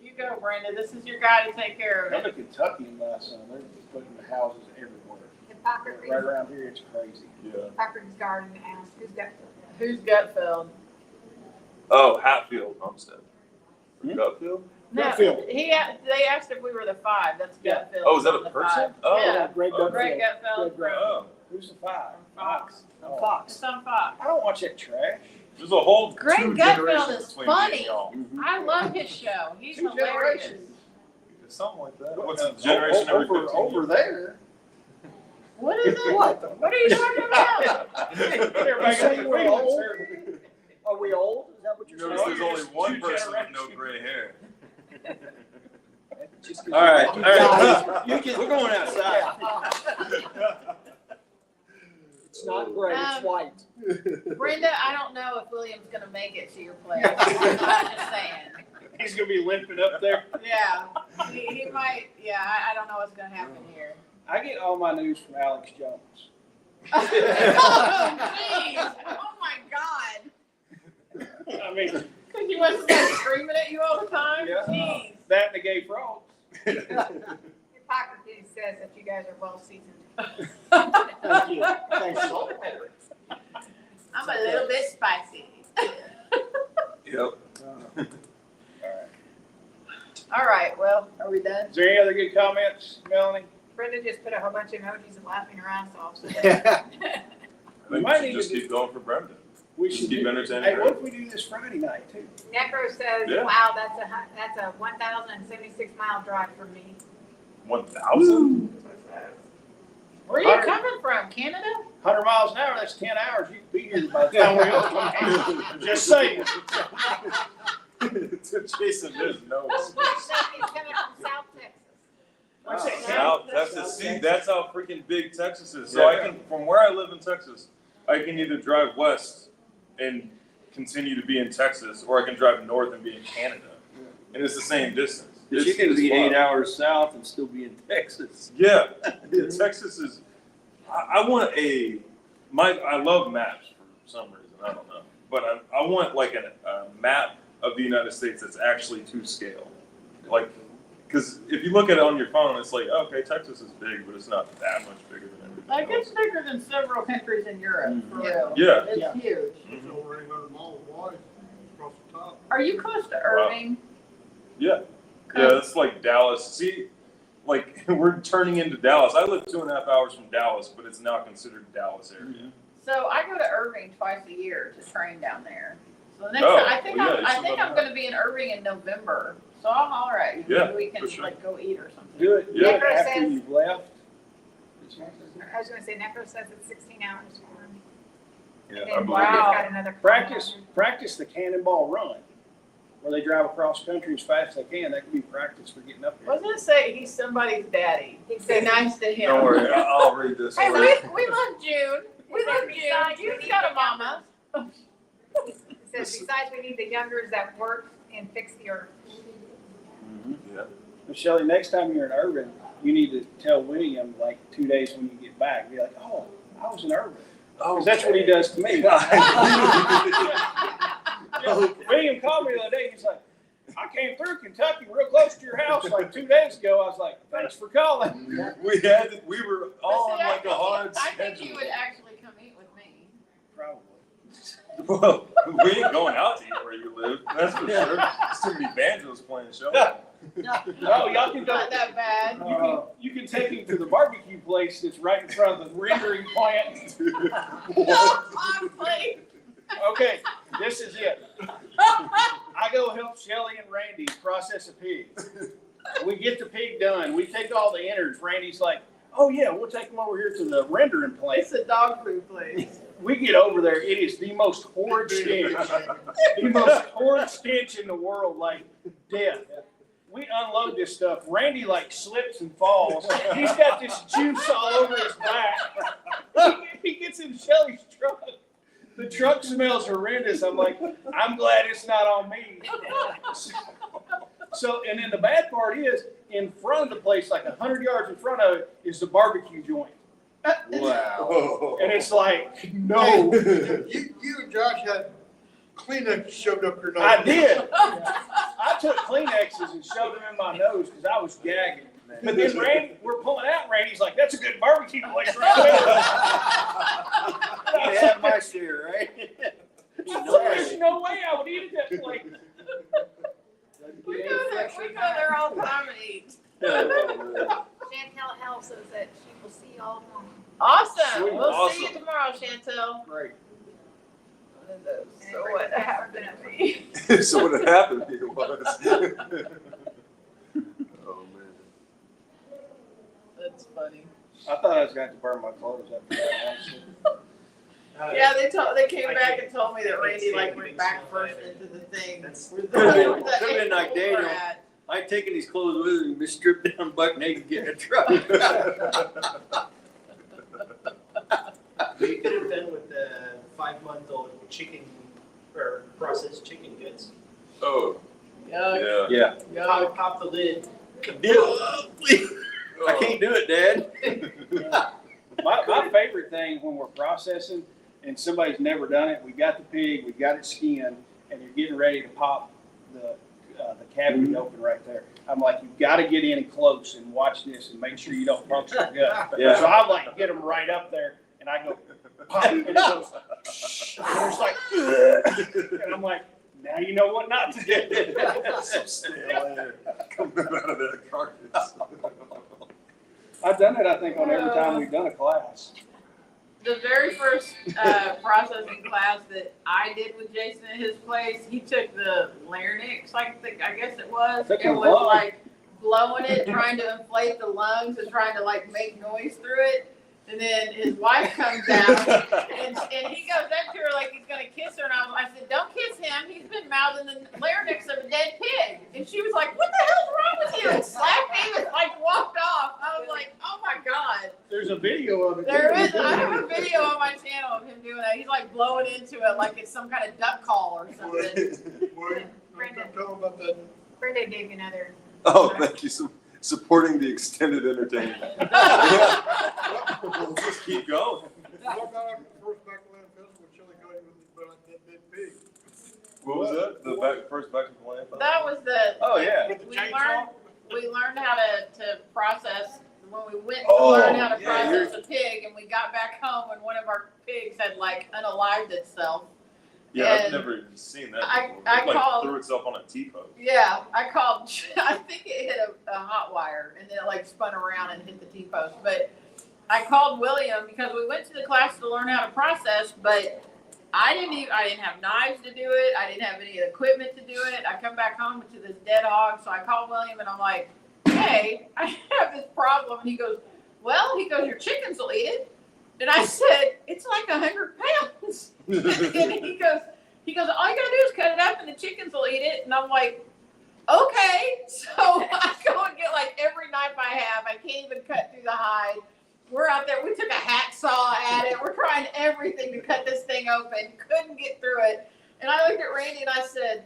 You go, Brenda. This is your guy to take care of Come it. to Kentucky and my son, they're just putting the houses everywhere. Hippocrates, Right around here, it's crazy. Yeah. Hippocrates Garden asked, who's got Who's Gutfeld? Oh, Hatfield Homestead. Hmm? Gutfield? No, Gutfeld. They asked if we were the 5. That's Yeah. Gutfeld. Oh, is that a on the person? 5. Oh. Yeah. Greg Oh, Greg Gutfeld. Gutfeld. Greg. Oh, Who's the 5? Fox. Oh, Fox. It's on Fox. I don't watch that trash. there's a whole Greg 2 Gutfeld generations is between funny. me and y'all. I love his show. He's 2 hilarious. generations. Something like that. What, What's a generation every 15 over years? there? What is it? What? What are you talking about? Everybody got their We're feelings old. hurt. Are we old? Is that what You you're notice saying? there's only one 2 person with no generations. gray hair. Just 'cause All right, you all guys- right. We're going outside. It's not gray, it's white. Brenda, I don't know if William's gonna make it to your place. I'm just saying. He's gonna be limping up there. Yeah, he might, yeah, I don't know what's gonna happen here. I get all my news from Alex Jones. Oh, jeez, oh my God. I mean, Cause you want somebody screaming at you all the time? Yeah. Jeez. that and the gay frogs. Hippocrates says that you guys are well seasoned. Thank you. Thank you. I'm a little bit spicy. Yep. All right, well, are we done? Is there any other good comments, Melanie? Brenda just put a whole bunch of emojis of laughing her ass off. So I think We we might should need just to do- keep going for Brenda. We Just should keep do- entertaining Hey, her. what if we do this Friday night too? Necro says, Yeah. wow, that's a 1,076-mile drive for me. 1,000? Where are you coming from, Canada? 100 miles an hour, that's 10 hours. You can be here by the time we open. Just saying. Jason, there's no. He's coming from South Texas. What's that? South Texas. See, that's how freaking big Texas is. So I can, from where I live in Texas, I can either drive west and continue to be in Texas, or I can drive north and be in Canada, and it's the same distance. But you can It's be wild. 8 hours south and still be in Texas. Yeah, Texas is. I want I love maps for some reason. I don't know, but I want like a map of the United States that's actually to scale. Like because if you look at it on your phone, it's like, okay, Texas is big, but it's not that much bigger than everything Like it's else. bigger than several countries in Europe, for real. Yeah. It's Yeah. huge. Mhm. over 800 miles wide across the top. Are you close to Irving? Yeah, it's like Dallas. See, like we're turning into Dallas. I live 2.5 hours from Dallas, but it's not considered Dallas area. So I go to Irving twice a year to train down there. So the next Oh, time, I think well, yeah, you I should think let I'm me going to be in Irving in November. So I'll holler at you. Yeah, Maybe we can for sure. like go eat or something. Do it, do it Yeah. after you've left. I was gonna say, Necro says it's 16 hours for him. Yeah, And I then believe Mario's Wow. got another. Practice the cannonball run, where they drive across country as fast as they can. That could be practice for getting up I there. was gonna say he's somebody's daddy. He Be says, nice to him. Don't worry, I'll read this. Hey, for you. we love June. We love June. June's got a mama. he says, besides, we need the youngers that work and fix the earth. Yeah. But Shelley, next time you're in Irving, you need to tell William like 2 days when you get back. Be like, oh, I was in Irving. Because that's what he does to me. William called me the other day. He's like, I came through Kentucky real close to your house like 2 days ago. I was like, thanks for calling. We were all on See, like a hard I think he schedule. would actually come eat with me. Probably. Well, we ain't going out to eat where you live. That's for sure. There's too many banjos playing show. No, y'all can go. Not that bad. You can take him to the barbecue place that's right in front of the rendering plant. Honestly. Okay, this is it. I go help Shelley and Randy process a pig. We get the pig done. We take all the innards. Randy's like, oh yeah, we'll take them over here to the rendering plant. It's a dog food place. We get over there. It is the most horrid stench. The most horrid stench in the world, like death. We unload this stuff. Randy like slips and falls. He's got this juice all over his back. He gets in Shelley's truck. The truck smells horrendous. I'm like, I'm glad it's not on me. So, and then the bad part is, in front of the place, like 100 yards in front of it, is the barbecue joint. Wow. And it's like, no. You and Josh had Kleenex shoved up your nose. I did. I took Kleenexes and shoved them in my nose because I was gagging. But then Randy, we're pulling out. Randy's like, "That's a good barbecue place right there." You have my share, right? There's no way I would eat at that place. We go there all the time and eat. Chantel Hell says that she will see you all tomorrow. Awesome. Sweet. We'll see you tomorrow, Chantel. Great. So what happened to me? So what happened here was. Oh man. That's funny. I thought I was going to burn my clothes up. Yeah, they came back and told me that Randy like went back first into the thing. Could've been like Daniel. I'd taken his clothes with him and been stripped down buck naked and get in a truck. You could have done with the 5-month-old chicken, or processed chicken goods. Oh. Yuck, Yeah. Yeah. Pop the lid. I can't do it, Dad. My favorite thing when we're processing and somebody's never done it, we got the pig, we got it skinned, and you're getting ready to pop the cavity open right there. I'm like, you've got to get in close and watch this and make sure you don't puncture the gut. Yeah. So I like get them right up there, and I go pop, and it goes, and it's like, and I'm like, now you know what not to do. Coming out of that carcass. I've done it, I think, on every time we've done a class. The very first processing class that I did with Jason at his place, he took the larynx, I guess it was. Took It the was lung. like blowing it, trying to inflate the lungs and trying to like make noise through it. And then his wife comes out and he goes up to her like he's gonna kiss her, and I said, "Don't kiss him. He's been mouthing the larynx of a dead pig." And she was like, "What the hell's wrong with you?" And slapped me and like walked off. I was like, "Oh my god." There's a video of it. There is. I have a video on my channel of him doing that. He's like blowing into it like it's some kind of duck call or something. Don't tell them about that. Brenda gave you another. Oh, thank you. Supporting the extended entertainment. We'll just keep going. What about our first backland festival, Chili Cutting with that dead pig? What was that? The first back to the land? That was the. Oh, yeah. With the We chainsaw? learned. we learned how to process, when we went to Oh, learn how to yeah, process a pig, and we got back home and one of our pigs had like unalived itself. Yeah, I've And never even seen that I- before. I It, like called- threw itself on a T-post. Yeah, I called, I think it hit a hot wire and then it like spun around and hit the T-post. But I called William because we went to the class to learn how to process, but I didn't have knives to do it. I didn't have any equipment to do it. I come back home to this dead hog. So I called William and I'm like, hey, I have this problem. And he goes, your chickens will eat it. And I said, it's like 100 pounds. And he goes, all you gotta do is cut it up and the chickens will eat it. And I'm like, okay. So I go and get like every knife I have. I can't even cut through the hide. We're out there. We took a hacksaw at it. We're trying everything to cut this thing open. Couldn't get through it. And I looked at Randy and I said,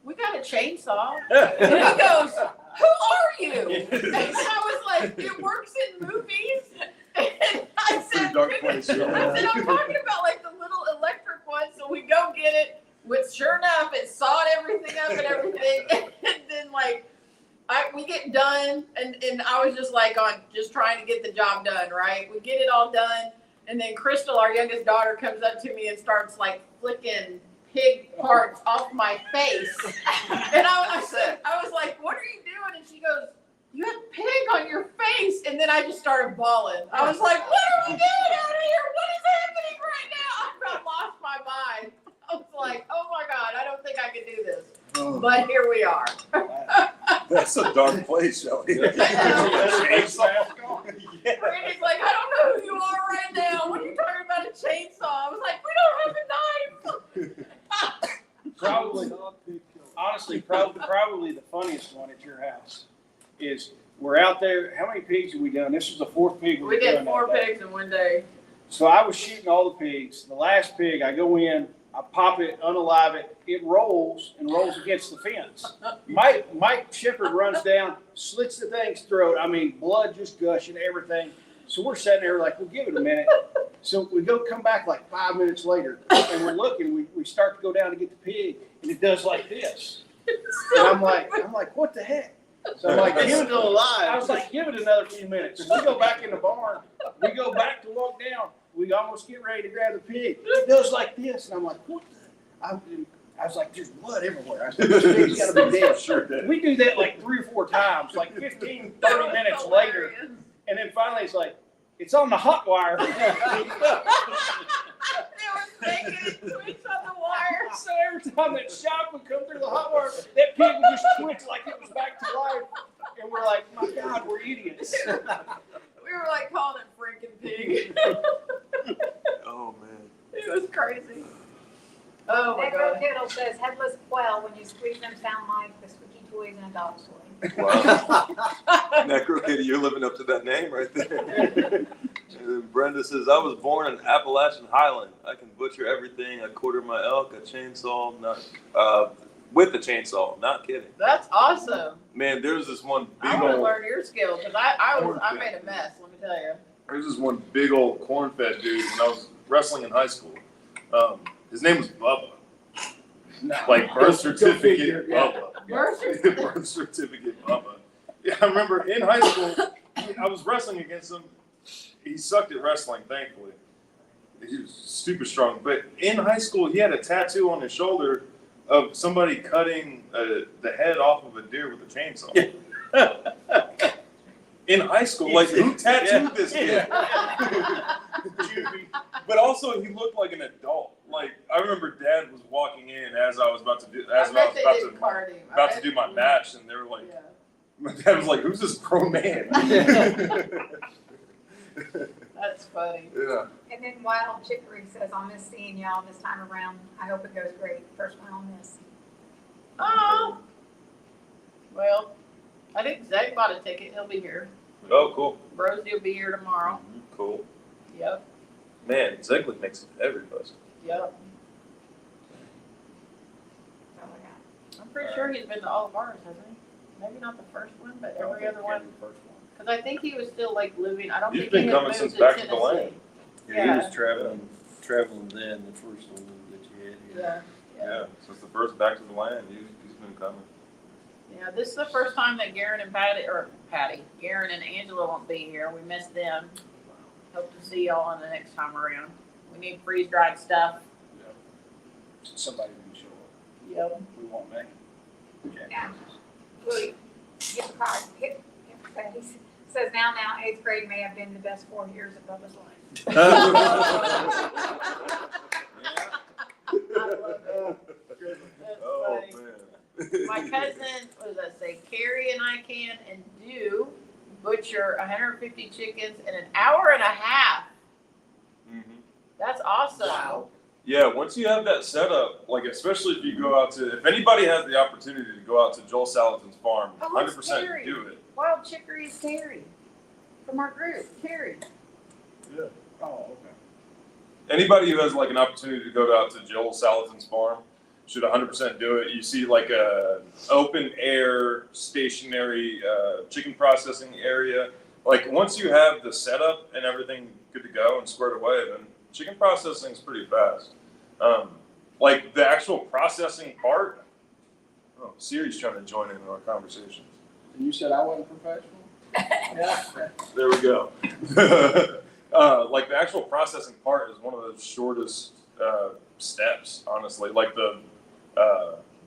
we got a chainsaw. And he goes, who are you? And I was like, it works in movies. And I said, Pretty dark place. I'm talking about like the little electric one. So we go get it. Which sure enough, it sawed everything up and everything. And then like, we get done, and I was just like just trying to get the job done, right? We get it all done, and then Crystal, our youngest daughter, comes up to me and starts like flicking pig parts off my face. And I was like, what are you doing? And she goes, you have pig on your face. And then I just started bawling. I was like, what are we doing out here? What is happening right now? I lost my mind. I was like, oh my God, I don't think I can do this. But here we are. That's a dark place, Shelly. Randy's like, I don't know who you are right now. What are you talking about a chainsaw? I was like, we don't have a knife. Probably, honestly, probably the funniest one at your house is we're out there. How many pigs have we done? This was the fourth pig We done did 4 that day. pigs in one day. So I was shooting all the pigs. The last pig, I go in, I pop it, unalive it. It rolls and rolls against the fence. Mike Shepard runs down, slits the thing's throat. I mean, blood just gushing, everything. So we're sitting there like, we'll give it a minute. So we come back like 5 minutes later, and we're looking. We start to go down to get the pig, and it does like this. And I'm like, what the heck? So I'm like, give it Still alive. I was like, give it another few minutes. So we go back in the barn. We go back to walk down. We almost get ready to grab the pig. It does like this. And I'm like, what the? I was like, there's blood everywhere. I said, this pig's got to be dead. Sure did. We do that like 3 or 4 times, like 15, 30 minutes later. And then finally it's like, it's on the hot wire. They were making it twitch on the wire. So every time that shock would come through the hot wire, that pig would just twitch like it was back to life. And we're like, my God, we're idiots. We were like calling it freaking pig. Oh man. It was crazy. Oh my Necro God. Kettle says headless quail, when you squeeze them, sound like the squeaky toys in a dog's toy. Wow. Necro Kitty, you're living up to that name right there. And then Brenda says, I was born in Appalachian Highland. I can butcher everything. I quarter my elk, a chainsaw, with a chainsaw, not kidding. That's awesome. Man, there's this one big I want to old, learn your skills because I made a mess, let me tell you. there's this one big old corn-fed dude when I was wrestling in high school. His name was Bubba. No. Like birth certificate figure, yeah. Bubba. Birth certificate. Birth certificate Bubba. Yeah, I remember in high school, I was wrestling against him. He sucked at wrestling, thankfully. He was super strong. But in high school, he had a tattoo on his shoulder of somebody cutting the head off of a deer with a chainsaw. In high school, like who tattooed this kid? But also, he looked like an adult. Like I remember, Dad was walking in as I was about to do my match, and they were like, Yeah. my dad was like, "Who's this grown man?" That's funny. Yeah. And then Wild Chicory says, I'll miss seeing y'all this time around. I hope it goes great. First one I'll miss. Oh. Well, I think Zach bought a ticket. He'll be here. Oh, cool. Rosie will be here tomorrow. Cool. Yep. Man, Zeglich makes every bus. Yep. That's all I got. I'm pretty sure he's been to all of ours, hasn't he? Maybe not the first one, but every other one. Because I think he was still like living. I don't He's think been he had coming moved since to back to the Tennessee. land. Yeah. He was traveling then, the first one that you had. Yeah. Yeah, since the first back to the land, he's been coming. Yeah, this is the first time that Garen and Garen and Angela won't be here. We miss them. Hope to see y'all on the next time around. We need freeze dried stuff. Somebody didn't show up. Yep. We won't make it. Okay. Yeah. Well, get the card, he says now 8th grade may have been the best 4 years of Bubba's life. Oh, That's funny. man. My cousin, what does that say? Carrie and I can and do butcher 150 chickens in an hour and a half. Mhm. That's awesome. Wow. Yeah, once you have that set up, like especially if you go out to, if anybody has the opportunity to go out to Joel Salatin's farm, Oh, it's 100% Terry. do it. Wild Chicory is Carrie from our group. Carrie. Oh, okay. Anybody who has like an opportunity to go out to Joel Salatin's farm should 100% do it. You see like a open air stationary chicken processing area. Like once you have the setup and everything good to go and squared away, then chicken processing is pretty fast. Like the actual processing part. Oh, Siri's trying to join in our conversation. And you said I wasn't professional? Yeah. There we go. Like the actual processing part is one of the shortest steps, honestly. Like the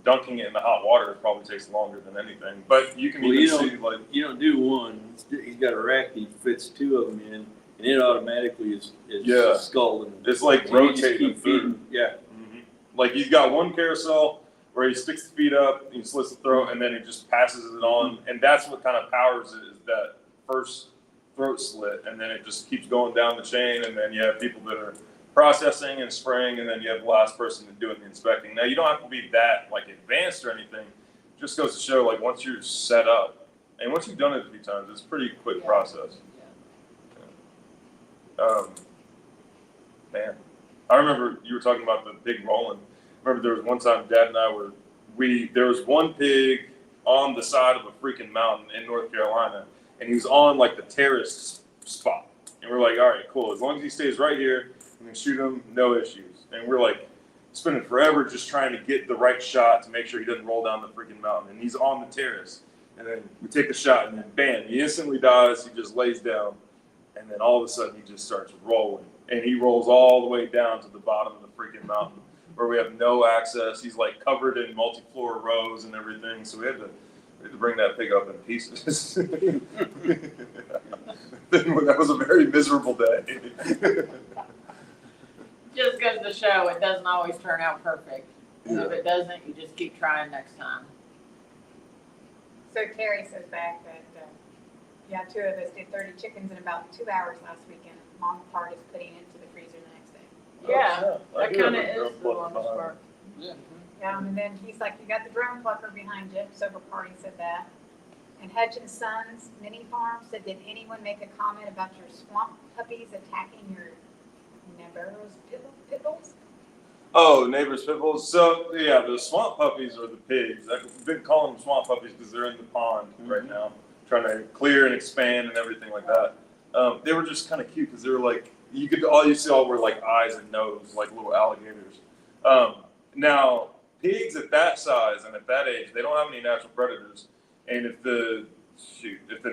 dunking it in the hot water probably takes longer than anything. But you can Well, even see like You don't do one. He's got a rack. He fits 2 of them in, and it automatically is Yeah. scalding. it's like So you just rotating keep through. feeding. Yeah. Mhm. Like he's got one carousel where he sticks the feet up, he slits the throat, and then he just passes it on, and that's what kind of powers it is that first throat slit, and then it just keeps going down the chain, and then you have people that are processing and spraying, and then you have the last person doing the inspecting. Now you don't have to be that like advanced or anything. It just goes to show like once you're set up, and once you've done it a few times, it's a pretty quick process. Man, I remember you were talking about the pig rolling. Remember there was one time Dad and I there was one pig on the side of a freaking mountain in North Carolina, and he was on like the terrace spot. And we're like, all right, cool. As long as he stays right here, we can shoot him, no issues. And we're like spending forever just trying to get the right shot to make sure he doesn't roll down the freaking mountain. And he's on the terrace. And then we take the shot, and then bam, he instantly dies. He just lays down. And then all of a sudden, he just starts rolling. And he rolls all the way down to the bottom of the freaking mountain where we have no access. He's like covered in multi-floor rows and everything. So we had to bring that pig up in pieces. That was a very miserable day. Just goes to show it doesn't always turn out perfect. And if Yeah. it doesn't, you just keep trying next time. So Terry says back that, 2 of us did 30 chickens in about 2 hours last weekend. Mom part is putting it into the freezer the next day. Yeah, I that do have kind of a drum is the plucker longest behind. part. And then he's like, you got the drone plucker behind you. Sober Party said that. And Hutch and Sons Mini Farm said, did anyone make a comment about your swamp puppies attacking your Navarro's pit bulls? Oh, neighbors' pit bulls. So yeah, the swamp puppies are the pigs. I've been calling them swamp puppies because they're in the pond right now, trying to clear and expand and everything like that. They were just kind of cute because they were like all you saw were like eyes and nose, like little alligators. Now pigs at that size and at that age, they don't have any natural predators. And if the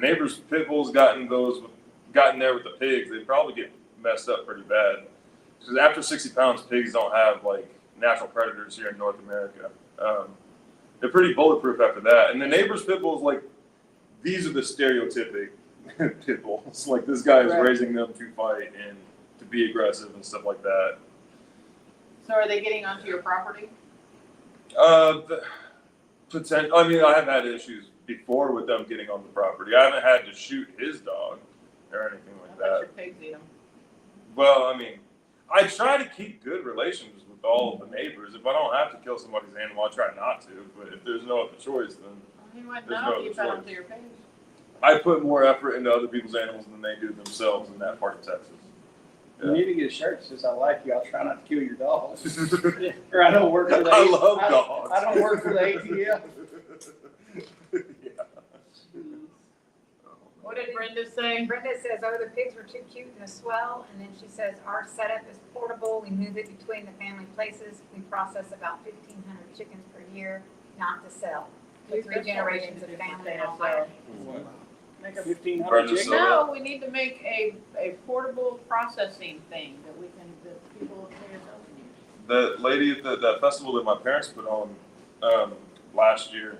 neighbors' pit bulls gotten there with the pigs, they'd probably get messed up pretty bad. Because after 60 pounds, pigs don't have like natural predators here in North America. They're pretty bulletproof after that. And the neighbors' pit bulls, like these are the stereotypic pit bulls. Like this guy is Right. raising them to fight and to be aggressive and stuff like that. So are they getting onto your property? I mean, I have had issues before with them getting on the property. I haven't had to shoot his dog or anything I like bet that. your pigs eat them. Well, I mean, I try to keep good relations with all of the neighbors. If I don't have to kill somebody's animal, I try not to. But if there's no other choice, then He wouldn't There's know no if you other fed them choice. to your pigs. I put more effort into other people's animals than they do themselves in that part of Texas. You need to get a shirt that says, I like you, I'll try not to kill your dogs. Or I don't work for the I love I- dogs. I don't work for the ATF. Yeah. What did Brenda say? Brenda says, oh, the pigs were too cute in the swell. And then she says, our setup is portable. We move it between the family places. We process about 1,500 chickens per year, not to sell. Three generations of family and all that. Make a 1,500 Brenda, chicken. so- No, we need to make a portable processing thing that that people pay themselves to use. The lady at that festival that my parents put on last year,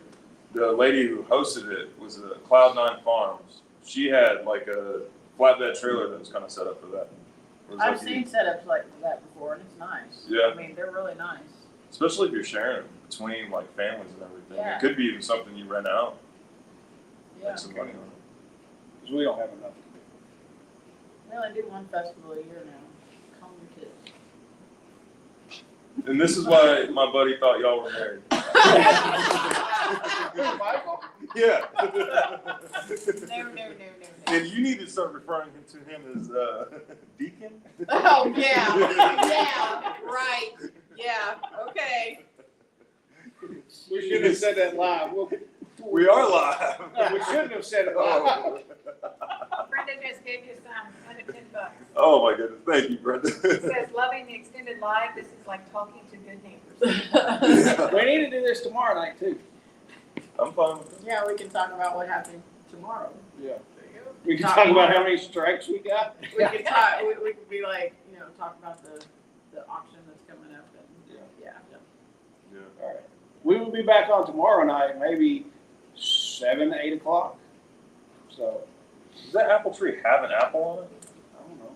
the lady who hosted it was Cloud9 Farms. She had like a flatbed trailer that was kind of set up for that. It was I've like seen setups like that before, and it's nice. Yeah. I mean, they're really nice. especially if you're sharing it between like families and everything. Yeah. It could be even something you rent out, Yeah. make some money on it. Because we don't have enough. We only do one festival a year now. Call them kids. And this is why my buddy thought y'all were married. Michael? Yeah. No. And you need to start referring to him as Deacon. Oh, yeah, yeah, right, yeah, okay. We shouldn't have said that live. We are live. We shouldn't have said it live. Oh. Brenda just gave you some under $10. Oh my goodness! Thank you, Brenda. It says, loving the extended life, this is like talking to good neighbors. We need to do this tomorrow night too. I'm fine with it. Yeah, we can talk about what happened tomorrow. Yeah. We can talk about how many strikes we got. We could talk, we could be like, talk about the auction that's coming up and, yeah. All right. We will be back on tomorrow night, maybe 7, 8 o'clock. So, Does that apple tree have an apple on it? I don't know.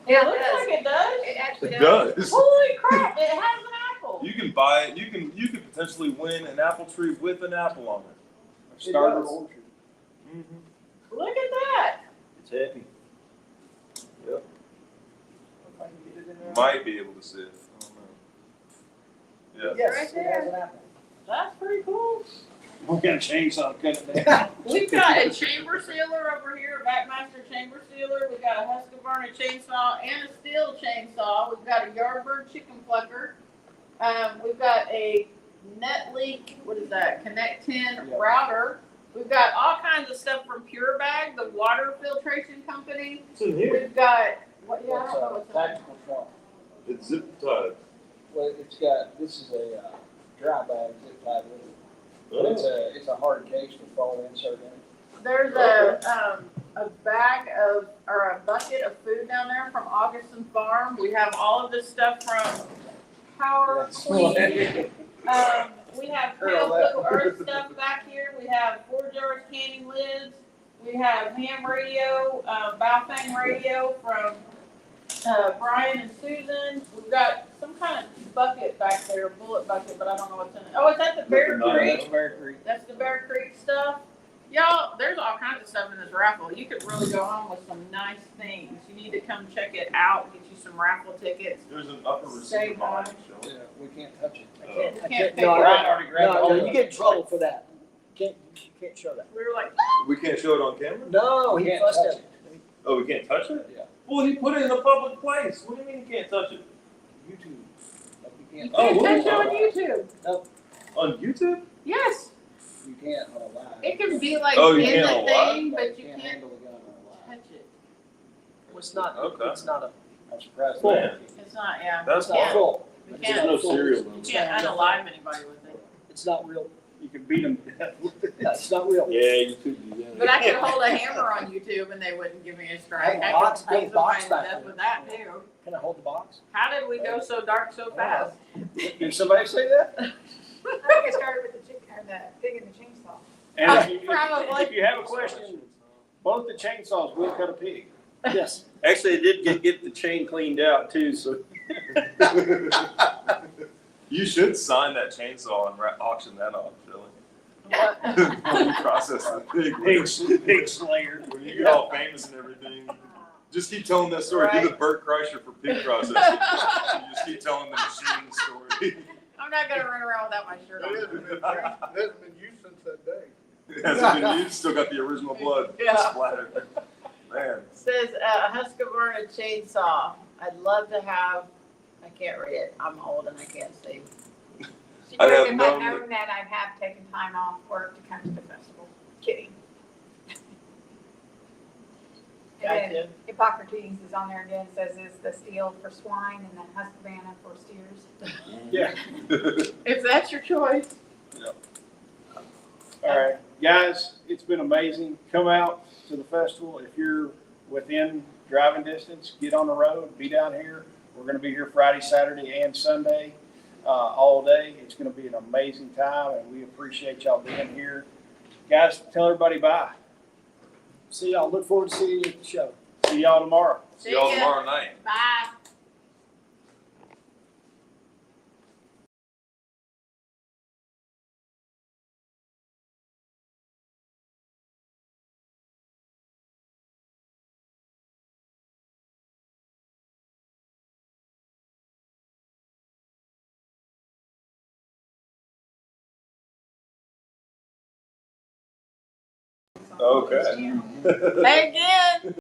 It looks like it does. It actually It does. does. Holy crap, it has an apple. You can buy it. You could potentially win an apple tree with an apple on it. A starter does. orchard. Look at that. It's happy. If I can get it in there. Might be able to see it. I don't know. Yeah. Right Yes, it there. has an apple. That's pretty cool. We're gonna change something, cut it down. We've got a chamber sealer over here, a Backmaster chamber sealer. We've got a Husqvarna chainsaw and a steel chainsaw. We've got a Yardbird chicken plucker. We've got a Netlink, what is that? Connect 10 Yeah. router. We've got all kinds of stuff from Pure Bag, the water filtration company. It's in here. We've got, what, yeah, I It's don't know a what's in there. tactical shop. It's zip tied. Well, it's got, this is a dry bag zip tied with it. But it's a hard case with foam insert in it. There's a bag of, or a bucket of food down there from Augustin Farm. We have all of this stuff from Power Queen. We have Pale Blue Earth stuff back here. We have 4 jars canning lids. We have ham radio, Baofeng radio from Brian and Susan. We've got some kind of bucket back there, bullet bucket, but I don't know what's in it. Oh, is that the Bear Creek? Bear Creek. That's the Bear Creek stuff. Y'all, there's all kinds of stuff in this raffle. You could really go home with some nice things. You need to come check it out, get you some raffle tickets. There's an upper Say receiver behind hi. it, Shelley. Yeah, we can't touch it. You I can't can't, pick no, it Brian up. already grabbed no, all no, of you it. get in trouble for that. You can't show that. We were like, We can't show it on camera? No, he Can't fussed touch at it. it. Oh, we can't touch it? Yeah. Well, he put it in a public place. What do you mean you can't touch it? YouTube. Like you you can't Oh, touch it on wow. YouTube. On YouTube? Yes, you can't on a live. it can be like Oh, you in can't the on live? thing, but you can't handle the gun on a live. touch it. It's not, Okay. it's not a, I'm surprised. Full. Man, It's not, yeah. that's it's not Yeah. full. You It's can't, not full. you can't unalive anybody with it. It's not real. You can beat them to death with it. Yeah, it's not real. Yeah, you could do that. But I could hold a hammer on YouTube and they wouldn't give me a strike. I have a box- I I have a could box beat somebody back to death there. with that too. Can I hold the box? How did we go so dark so fast? Did somebody say that? I think it started with the chicken, or the pig and the chainsaw. And if you, Probably. if you have a question, both the chainsaws will cut a pig. Yes. Actually, I did get the chain cleaned out too, so. you should sign that chainsaw and auction that off, Shelley. What? When you process the pig. Pig slayer. When you get all famous and everything. Just keep telling that story. Do the Right. Burt Kreischer for pig processing. You just keep telling the machine story. I'm not gonna run around without my shirt It on. hasn't been used since that day. It hasn't been used. Still got the original blood Yeah. splattered. Man. Says Husqvarna chainsaw. I'd love to have. I can't read it. I'm old and I can't see. She I have knows if I'd known known that I'd have taken time off work to come to the festival. Kidding. And then Hippocrates is on there again, says is the steel for swine and then Husqvarna for steers. Yeah. If that's your choice. All right, guys, it's been amazing. Come out to the festival. If you're within driving distance, get on the road, be down here. We're gonna be here Friday, Saturday, and Sunday, all day. It's gonna be an amazing time, and we appreciate y'all being here. Guys, tell everybody bye. See y'all. Look forward to seeing you at the show. See y'all tomorrow. See y'all ya. tomorrow night. Bye. Okay. Thank you.